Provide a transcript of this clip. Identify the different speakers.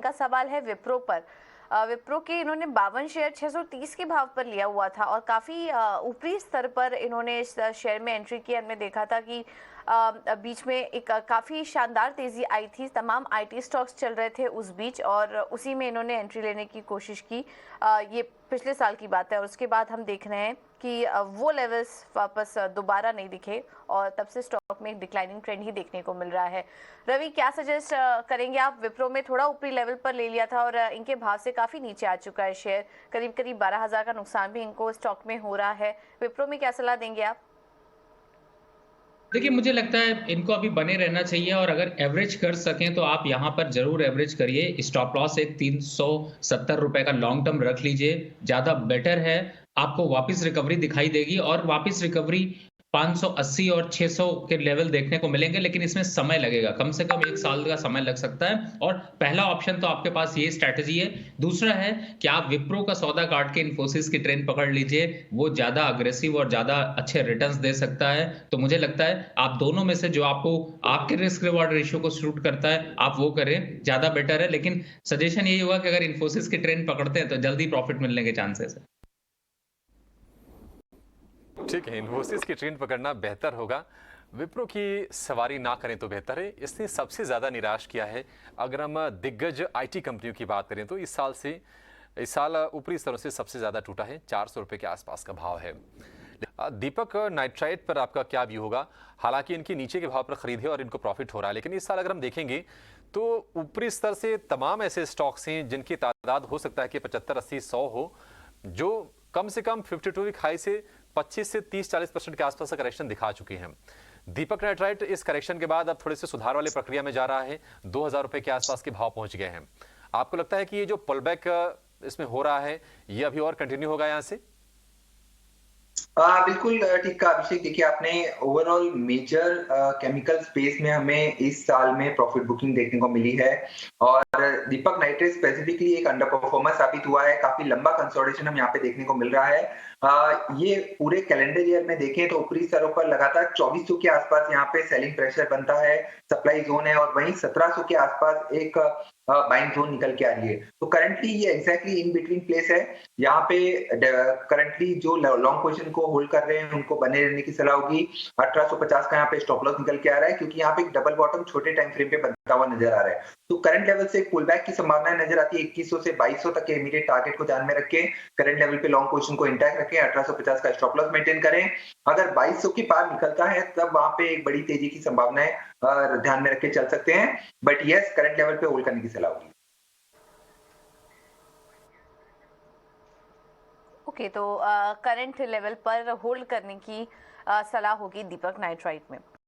Speaker 1: का सवाल है विप्रो पर। विप्रो के इन्होंने 52 शेयर 630 के भाव पर लिया हुआ था और काफ़ी ऊपरी स्तर पर इन्होंने इस शेयर में एंट्री की। हमने देखा था कि बीच में एक काफ़ी शानदार तेज़ी आई थी, तमाम आईटी स्टॉक्स चल रहे थे उस बीच, और उसी में इन्होंने एंट्री लेने की कोशिश की। ये पिछले साल की बात है और उसके बाद हम देख रहे हैं कि वो लेवल्स वापस दोबारा नहीं दिखे और तब से स्टॉक में एक डिक्लाइनिंग ट्रेंड ही देखने को मिल रहा है। रवि, क्या सजेस्ट करेंगे आप? विप्रो में थोड़ा ऊपरी लेवल पर ले लिया था और इनके भाव से काफ़ी नीचे आ चुका है शेयर, करीब करीब 12,000 का नुकसान भी इनको स्टॉक में हो रहा है। विप्रो में क्या सलाह देंगे आप?
Speaker 2: देखिए, मुझे लगता है इनको अभी बने रहना चाहिए और अगर एवरेज कर सकें तो आप यहाँ पर ज़रूर एवरेज करिए। स्टॉप लॉस एक ₹370 का लॉन्ग टर्म रख लीजिए, ज़्यादा बेटर है। आपको वापस रिकवरी दिखाई देगी और वापस रिकवरी 580 और 600 के लेवल देखने को मिलेंगे, लेकिन इसमें समय लगेगा। कम से कम 1 साल का समय लग सकता है और पहला ऑप्शन तो आपके पास ये स्ट्रैटेजी है। दूसरा है कि आप विप्रो का सौदा काट के इन्फोसिस की ट्रेन पकड़ लीजिए, वो ज़्यादा अग्रेसिव और ज़्यादा अच्छे रिटर्न्स दे सकता है। तो मुझे लगता है आप दोनों में से जो आपको आपके रिस्क रिवॉर्ड रेशियो को सूट करता है, आप वो करें, ज़्यादा बेटर है। लेकिन सजेशन यही होगा कि अगर इन्फोसिस की ट्रेन पकड़ते हैं तो जल्दी प्रॉफिट मिलने के चांसेस है।
Speaker 3: ठीक है, इन्फोसिस की ट्रेन पकड़ना बेहतर होगा। विप्रो की सवारी ना करें तो बेहतर है। इसने सबसे ज़्यादा निराश किया है। अगर हम दिग्गज आईटी कंपनियों की बात करें तो इस साल ऊपरी स्तरों से सबसे ज़्यादा टूटा है। ₹400 के आसपास का भाव है। दीपक नाइट्राइट पर आपका क्या व्यू होगा? हालांकि इनकी नीचे के भाव पर खरीद है और इनको प्रॉफिट हो रहा है, लेकिन इस साल अगर हम देखेंगे तो ऊपरी स्तर से तमाम ऐसे स्टॉक्स हैं जिनकी तादाद हो सकता है कि 75, 80, 100 हो, जो कम से कम 52 वीक हाई से 25 से 30-40% के आसपास का करेक्शन दिखा चुके हैं। दीपक नाइट्राइट इस करेक्शन के बाद अब थोड़े से सुधार वाली प्रक्रिया में जा रहा है। ₹2000 के आसपास के भाव पहुंच गए हैं। आपको लगता है कि ये जो पुल बैक इसमें हो रहा है ये अभी और कंटिन्यू होगा यहां से?
Speaker 4: बिल्कुल ठीक कहा अभिषेक। देखिए, आपने ओवरऑल मेजर केमिकल स्पेस में हमें इस साल में प्रॉफिट बुकिंग देखने को मिली है और दीपक नाइट्राइट स्पेसिफिकली एक अंडर परफॉर्मर साबित हुआ है। काफी लंबा कंसोलिडेशन हम यहाँ पे देखने को मिल रहा है। ये पूरे कैलेंडर ईयर में देखें तो ऊपरी स्तरों पर लगातार 2400 के आसपास यहाँ पे सेलिंग प्रेशर बनता है, सप्लाई जोन है, और वहीं 1700 के आसपास एक बाइंग जोन निकल के आ रही है। तो करंटली ये एग्जैक्टली इन बिटवीन प्लेस है। यहाँ पे करंटली जो लॉन्ग पोजीशन को होल्ड कर रहे हैं उनको बने रहने की सलाह होगी। 1850 का यहाँ पे स्टॉप लॉस निकल के आ रहा है, क्योंकि यहाँ पे एक डबल बॉटम छोटे टाइम फ्रेम पे बनता हुआ नजर आ रहा है। तो करंट लेवल से पुल बैक की संभावना नजर आती है। 2100 से 2200 तक के इमीडिएट टारगेट को ध्यान में रख के करंट लेवल पे लॉन्ग पोजीशन को इंटैक्ट रखें, 1850 का स्टॉप लॉस मेंटेन करें। अगर 2200 के पार निकलता है तब वहां पे एक बड़ी तेजी की संभावना है, ध्यान में रख के चल सकते हैं। बट यस, करंट लेवल पे होल्ड करने की सलाह होगी।
Speaker 1: ओके, तो करंट लेवल पर होल्ड करने की सलाह होगी दीपक नाइट्राइट में।